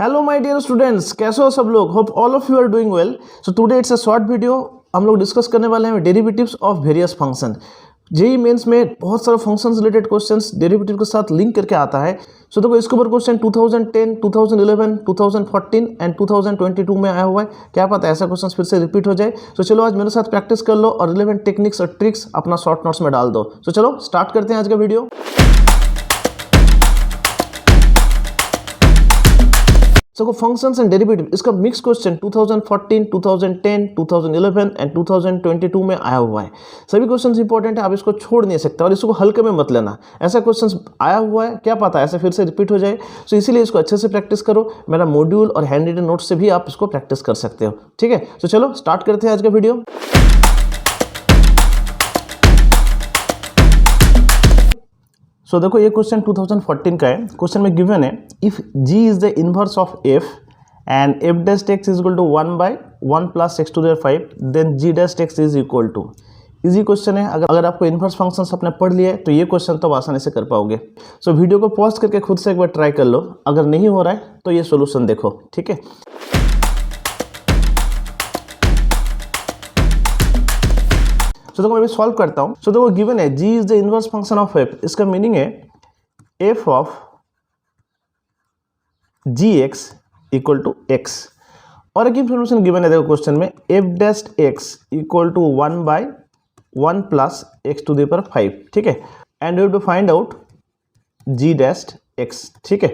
Hello my dear students, कैसे हो सब लोग। Hope all of you are doing well. So today it's a short video. हम लोग डिस्कस करने वाले हैं derivatives of various function. JEE mains में बहुत सारे फंक्शंस रिलेटेड क्वेश्चंस डेरिवेटिव के साथ लिंक करके आता है। सो देखो इसके ऊपर क्वेश्चन 2010, 2011, 2014 एंड 2022 में आया हुआ है। क्या पता ऐसा क्वेश्चन फिर से रिपीट हो जाए। सो चलो आज मेरे साथ प्रैक्टिस कर लो और रिलेवेंट टेक्निक्स और ट्रिक्स अपना शॉर्ट नोट्स में डाल दो। सो चलो स्टार्ट करते हैं आज का video. So functions and derivative इसका मिक्स क्वेश्चन 2014, 2010, 2011 एंड 2022 में आया हुआ है। सभी क्वेश्चंस इंपॉर्टेंट है, आप इसको छोड़ नहीं सकते और इसको हल्के में मत लेना। ऐसा क्वेश्चंस आया हुआ है, क्या पता ऐसे फिर से रिपीट हो जाए। सो इसीलिए इसको अच्छे से प्रैक्टिस करो। मेरा मॉड्यूल और हैंड रिटन नोट से भी आप इसको प्रैक्टिस कर सकते हो। ठीक है, तो चलो स्टार्ट करते हैं आज का वीडियो। सो देखो ये क्वेश्चन 2014 का है। क्वेश्चन में गिवन है if g is the inverse of f and f dash x is equal to 1/1 plus x to the 5 then g dash x is equal to. Easy question है। अगर आपको inverse functions अपने पढ़ लिए तो ये क्वेश्चन तो आसानी से कर पाओगे। सो वीडियो को पॉज करके खुद से एक बार ट्राई कर लो। अगर नहीं हो रहा है तो ये सोल्यूशन देखो। ठीक है, तो देखो मैं भी सॉल्व करता हूं। सो देखो गिवन है g is the inverse function of f। इसका मीनिंग है f of gx equal to x। और एक इंफॉर्मेशन गिवन है देखो क्वेश्चन में f dash x equal to 1/1 plus x to the power 5। ठीक है, and you have to find out g dash x। ठीक है,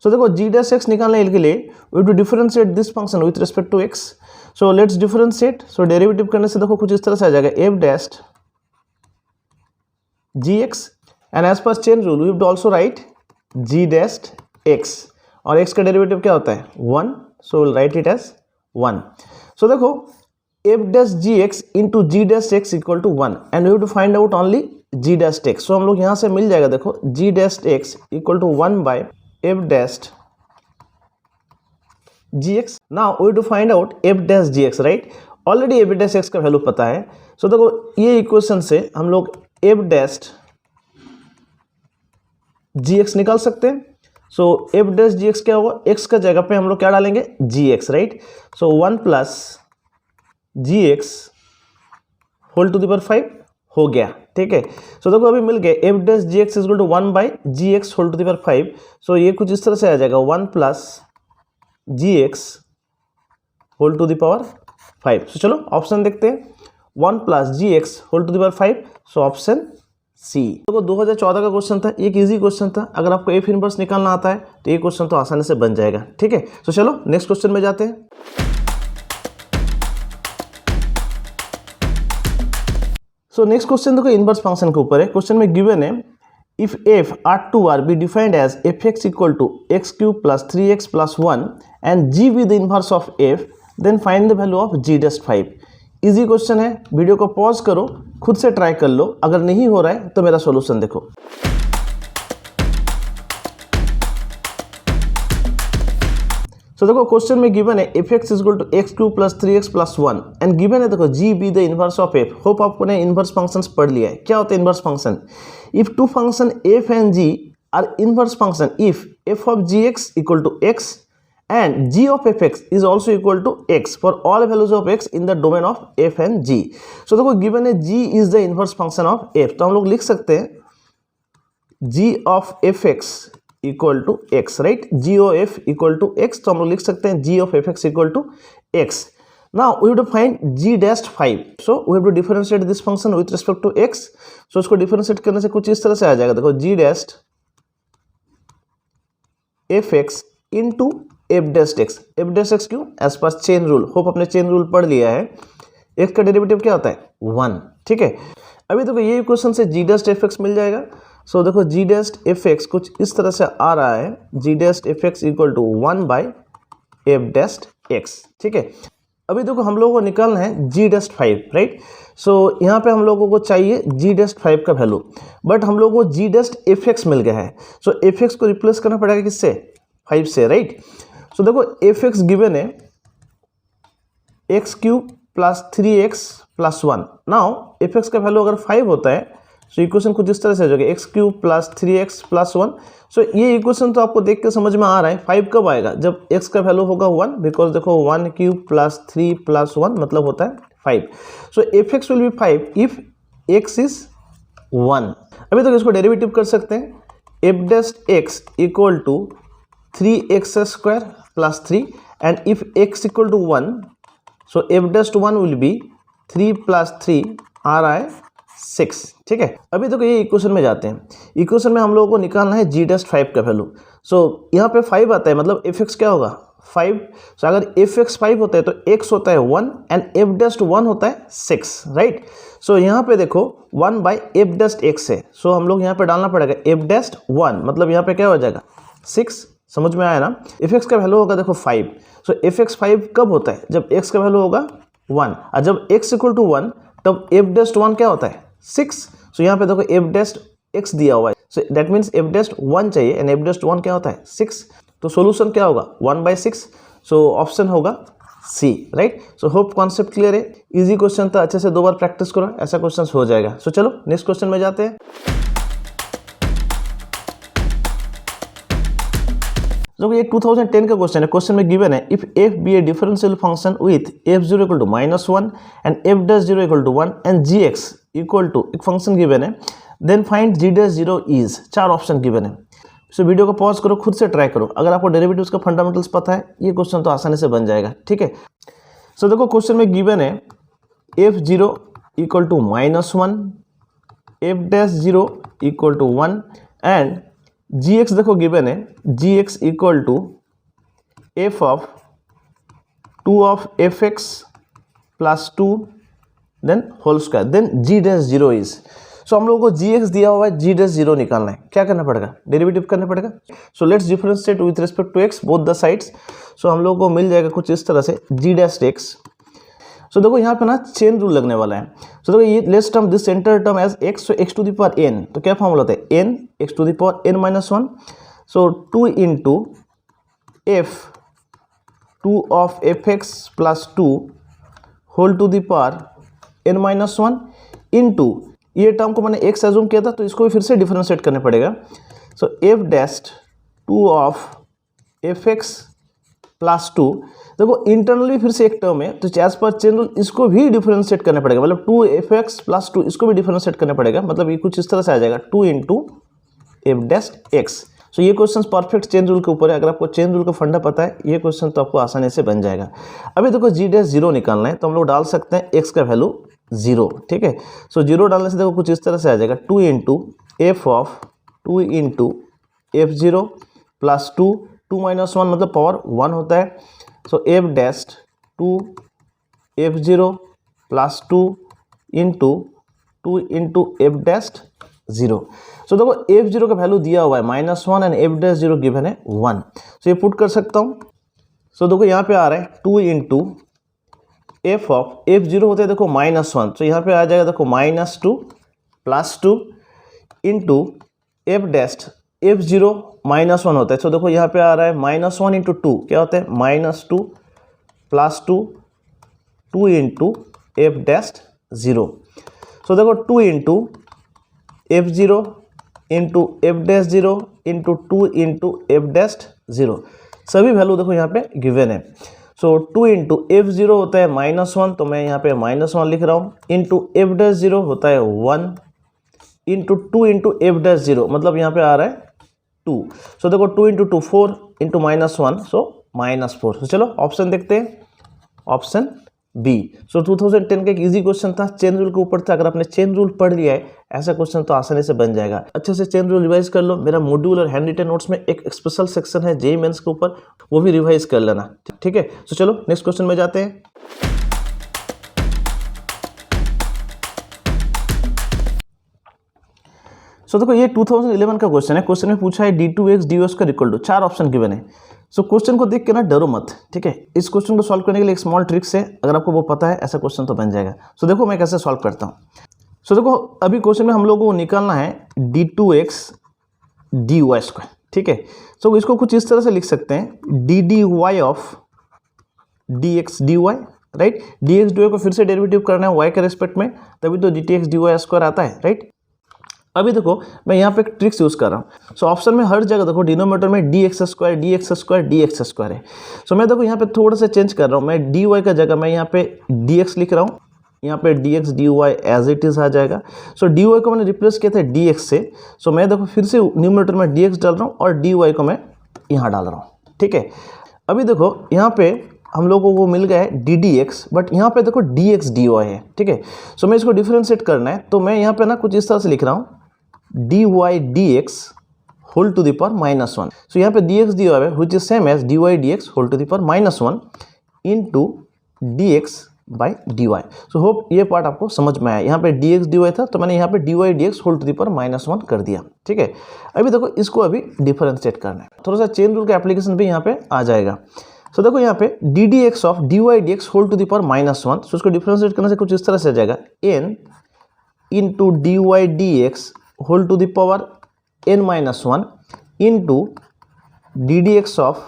सो देखो g डैश x निकालने के लिए we have to differentiate this function with respect to x। So let's differentiate. So derivative करने से देखो कुछ इस तरह से आ जाएगा f dash gx and as per chain rule we have to also write g dash x और x का डेरिवेटिव क्या होता है 1। So will write it as 1। So देखो f dash gx into g dash x equal to 1 and we have to find out only g dash x। So हम लोग यहाँ से मिल जाएगा देखो g dash x equal to 1 by f dash gx। Now we to find out f dash gx, right. Already f dash x का value पता है। सो देखो ये इक्वेशन से हम लोग f डैश gx निकाल सकते हैं। सो f डैश gx क्या होगा, x का जगह पे हम लोग क्या डालेंगे gx, right. So 1 plus gx whole to the power 5 हो गया। ठीक है, सो देखो अभी मिल गया f dash gx is equal to 1 by gx whole to the power 5। So ये कुछ इस तरह से आ जाएगा 1 plus gx whole to the power 5। So चलो ऑप्शन देखते हैं 1 plus gx whole to the power 5। So option C. देखो 2014 का क्वेश्चन था, एक इजी क्वेश्चन था। अगर आपको f इनवर्स निकालना आता है तो ये क्वेश्चन तो आसानी से बन जाएगा। ठीक है, सो चलो नेक्स्ट क्वेश्चन में जाते हैं। सो नेक्स्ट क्वेश्चन देखो इनवर्स फंक्शन के ऊपर है। क्वेश्चन में गिवन है if f R2R be defined as fx equal to x cube plus 3x plus 1 and g be the inverse of f, then find the value of g dash 5। Easy question है, video को pause करो, खुद से try कर लो। अगर नहीं हो रहा है तो मेरा सॉल्यूशन देखो। तो देखो क्वेश्चन में गिवन है fx equal to x cube plus 3x plus 1 and given है देखो g be the inverse of f। Hope आपने इनवर्स फंक्शंस पढ़ लिया है। क्या होता है inverse function, if two function f and g are inverse function if f of gx equal to x and g of fx is also equal to x for all values of x in the domain of f and g। So देखो given है g is the inverse function of f, तो हम लोग लिख सकते हैं g of fx equal to x, right. g of f equal to x, तो हम लोग लिख सकते हैं g of fx equal to x। Now we have to find g dash 5। So we have to differentiate this function with respect to x। सो इसको differentiate करने से कुछ इस तरह से आ जाएगा देखो g dash fx into f dash x। f dash x क्यों, as per chain rule. Hope अपने चेन रूल पढ़ लिया है। x का डेरिवेटिव क्या होता है 1। ठीक है, अभी देखो ये इक्वेशन से g डैश fx मिल जाएगा। सो देखो g डैश fx कुछ इस तरह से आ रहा है g dash fx equal to 1 by f dash x। ठीक है, अभी देखो हम लोगों को निकालना है g डैश 5, राइट। सो यहाँ पे हम लोगों को चाहिए g डैश 5 का वैल्यू, बट हम लोगों को g डैश fx मिल गया है। सो fx को रिप्लेस करना पड़ेगा किससे 5 से, राइट। सो देखो fx गिवन है x cube plus 3x plus 1। Now fx का वैल्यू अगर 5 होता है सो इक्वेशन कुछ इस तरह से हो जाएगा x cube plus 3x plus 1। सो ये इक्वेशन तो आपको देख के समझ में आ रहा है। 5 कब आएगा? जब x का वैल्यू होगा 1, बिकॉज देखो 1 क्यूब प्लस 3 प्लस 1 मतलब होता है 5। So f x will be 5 if x is 1। अभी तो इसको डेरिवेटिव कर सकते हैं, f dash x equal to 3x square plus 3 and if x equal to 1 so f dash 1 will be 3 plus 3 आ रहा है 6। ठीक है, अभी तो ये इक्वेशन में जाते हैं। इक्वेशन में हम लोगों को निकालना है जी डैश 5 का वैल्यू। सो यहाँ पे 5 आता है, मतलब एफ एक्स क्या होगा 5। सो अगर एफ एक्स 5 होता है तो एक्स होता है 1 एंड एफ डैश 1 होता है 6, राइट। सो यहाँ पे देखो 1 बाई एफ डैश एक्स है। सो हम लोग यहाँ पे डालना पड़ेगा एफ डैश 1, मतलब यहाँ पे क्या हो जाएगा 6। समझ में आया ना। एफ एक्स का वैल्यू होगा देखो 5। सो एफ एक्स 5 कब होता है? जब एक्स का वैल्यू होगा 1, और जब एक्स इक्वल टू 1 तब एफ डैश 1 क्या होता है 6। सो यहाँ पे देखो एफ डैश एक्स दिया हुआ है, so that means F dash 1 चाहिए एंड एफ डैश 1 क्या होता है 6। तो सोल्यूशन क्या होगा 1/6। सो ऑप्शन होगा C, right. So hope concept clear है। इजी क्वेश्चन था, अच्छे से 2 बार प्रैक्टिस करो, ऐसा क्वेश्चन हो जाएगा। सो चलो नेक्स्ट क्वेश्चन में जाते हैं। जो ये 2010 का क्वेश्चन है। क्वेश्चन में गिवन है if f be a differential function with f0 equal to -1 and f dash 0 equal to 1 and gx equal to एक फंक्शन गिवन है, then find g dash 0 is. 4 option given है। So video को pause करो, खुद से try करो। अगर आपको डेरिवेटिव्स का फंडामेंटल्स पता है ये क्वेश्चन तो आसानी से बन जाएगा। ठीक है, सो देखो क्वेश्चन में गिवन है f0 equal to -1, f dash 0 equal to 1 and gx देखो गिवन है gx equal to f of 2 of F x plus 2 then whole square then g dash 0 is. So हम लोगों को gx दिया हुआ है, g डैश 0 निकालना है। क्या करना पड़ेगा? डेरिवेटिव करना पड़ेगा। So let's differentiate with respect to x both the sides. So हम लोगों को मिल जाएगा कुछ इस तरह से g डैश x। सो देखो यहाँ पे ना चेन रूल लगने वाला है। सो देखो ये let's term this center term as x, so x to the power n। तो क्या फॉर्मूला होता है n x to the power n minus 1। So 2 into f 2 of F x plus 2 whole to the power n minus 1 into ये term को मैंने x assume किया था तो इसको भी फिर से डिफरेंशिएट करने पड़ेगा। सो f dash 2 of F x plus 2। देखो इंटरनली फिर से एक टर्म है तो एज पर चेन रूल इसको भी डिफरेंशिएट करना पड़ेगा, मतलब 2f(x) प्लस 2 इसको भी डिफरेंशिएट करना पड़ेगा। मतलब ये कुछ इस तरह से आ जाएगा 2 इंटू एफ डैश एक्स। सो ये क्वेश्चन परफेक्ट चेन रूल के ऊपर है। अगर आपको चेन रूल का फंडा पता है ये क्वेश्चन तो आपको आसानी से बन जाएगा। अभी देखो जी डैश 0 निकालना है तो हम लोग डाल सकते हैं x का वैल्यू 0। ठीक है, सो 0 डालने से देखो कुछ इस तरह से आ जाएगा 2 into f of 2 into f0 plus 2 2 minus 1 मतलब पावर 1 होता है। So f dash 2 f0 plus 2 into f dash 0। So देखो f0 का वैल्यू दिया हुआ है -1 एंड एफ डैश 0 गिवन है 1। सो ये पुट कर सकता हूँ। सो देखो यहाँ पे आ रहा है 2 इंटू एफ ऑफ f0 होता है देखो -1, तो यहाँ पे आ जाएगा देखो -2 plus 2 into f dash f0 -1 होता है। सो देखो यहाँ पे आ रहा है -1 इंटू 2 क्या होता है -2 plus 2 into f dash 0। So देखो 2 into f0 into f dash 0 into 2 into f dash 0 सभी वैल्यू देखो यहाँ पे गिवन है। सो 2 इंटू f0 होता है -1 तो मैं यहाँ पे -1 लिख रहा हूँ इंटू एफ डैश 0 होता है 1 इंटू 2 इंटू एफ डैश 0 मतलब यहाँ पे आ रहा है 2। सो देखो 2 इंटू 2 4 इंटू -1 सो -4। तो चलो ऑप्शन देखते हैं, ऑप्शन बी। सो 2010 का एक इजी क्वेश्चन था, चेन रूल के ऊपर था। अगर आपने चेन रूल पढ़ लिया है ऐसा क्वेश्चन तो आसानी से बन जाएगा। अच्छे से चेन रूल रिवाइज कर लो। मेरा मॉड्यूल और हैंड रिटन नोट्स में एक स्पेशल सेक्शन है जेईई मेंस के ऊपर, वो भी रिवाइज कर लेना। ठीक है, सो चलो नेक्स्ट क्वेश्चन में जाते हैं। सो देखो ये 2011 का क्वेश्चन है। क्वेश्चन में पूछा है d2x dy का इक्वल टू 4 ऑप्शन गिवन है। सो क्वेश्चन को देख के ना डरो मत। ठीक है, इस क्वेश्चन को सॉल्व करने के लिए एक स्मॉल ट्रिक्स है, अगर आपको वो पता है ऐसा क्वेश्चन तो बन जाएगा। सो देखो मैं कैसे सॉल्व करता हूँ। सो देखो अभी क्वेश्चन में हम लोगों को निकालना है d2x dy स्क्वायर। ठीक है, सो इसको कुछ इस तरह से लिख सकते हैं dy of dx dy, right. dx dy को फिर से डेरिवेटिव करना है y के रेस्पेक्ट में, तभी तो dtx dy स्क्वायर आता है, राइट। अभी देखो मैं यहाँ पे एक ट्रिक्स यूज़ कर रहा हूँ। सो ऑप्शन में हर जगह देखो डिनोमिनेटर में डी एक्स स्क्वायर है। सो मैं देखो यहाँ पे थोड़ा सा चेंज कर रहा हूँ, मैं डी वाई का जगह मैं यहाँ पे डी एक्स लिख रहा हूँ, यहाँ पे D x D y as it is आ जाएगा। सो डी वाई को मैंने रिप्लेस किया था डी एक्स से। सो मैं देखो फिर से न्यूमिनेटर में डी एक्स डाल रहा हूँ और डी वाई को मैं यहाँ डाल रहा हूँ, ठीक है। अभी देखो यहाँ पे हम लोगों को मिल गया है डी डी एक्स, बट यहाँ पे देखो डी एक्स डी वाई है, ठीक है। सो मैं इसको डिफ्रेंशिएट करना है, तो मैं यहाँ पे ना कुछ इस तरह से लिख रहा हूँ D Y D x whole to the power -1। So यहाँ पे डी एक्स डी वाई है which is same as D Y D x whole to the power -1 into D X by D Y. So hope ये part आपको समझ में आया। यहाँ पे डी एक्स डी वाई था तो मैंने यहाँ पे D Y D x whole to the power -1 कर दिया, ठीक है। अभी देखो इसको अभी डिफरेंशिएट करना है, थोड़ा सा चेन रूल का एप्लीकेशन भी यहाँ पे आ जाएगा। सो देखो यहाँ पे d d x of d Y D x whole to the power -1, so उसको डिफरेंशिएट करने से कुछ इस तरह से आ जाएगा n into d Y D x whole to the power n-1 into d d x of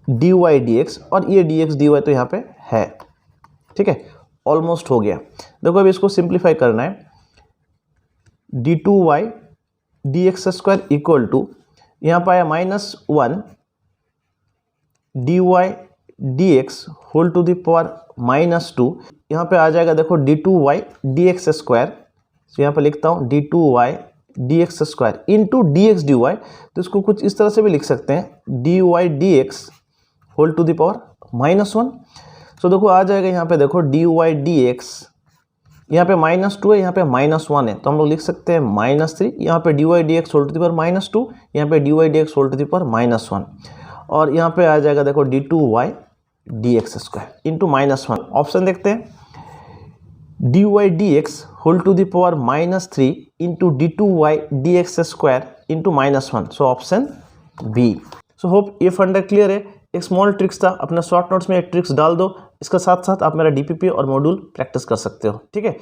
d Y D x, और ये डी एक्स डी वाई तो यहाँ पे है, ठीक है। ऑलमोस्ट हो गया। देखो अभी इसको सिंप्लीफाई करना है, d two y D x square equal to यहाँ पे आया -1 d Y D x whole to the power -2, यहाँ पे आ जाएगा देखो d two y D x square. तो यहाँ पे लिखता हूँ d two y D x square into D x D y, तो इसको कुछ इस तरह से भी लिख सकते हैं d Y D x whole to the power -1। So देखो आ जाएगा यहाँ पे देखो डी वाई डी एक्स, यहाँ पे -2 है, यहाँ पे -1 है, तो हम लोग लिख सकते हैं -3। यहाँ पे D Y D x whole to the power -2, यहाँ पे D Y D x whole to the power -1, और यहाँ पे आ जाएगा देखो d two y D x square into -1। Option देखते हैं, d Y D x whole to the power -3 into d two y D x square into -1, so option b. So hope ये फंडा क्लियर है। एक स्मॉल ट्रिक्स था, अपने short notes में एक ट्रिक्स डाल दो, इसके साथ साथ आप मेरा डीपीपी और मॉड्यूल प्रैक्टिस कर सकते हो, ठीक है।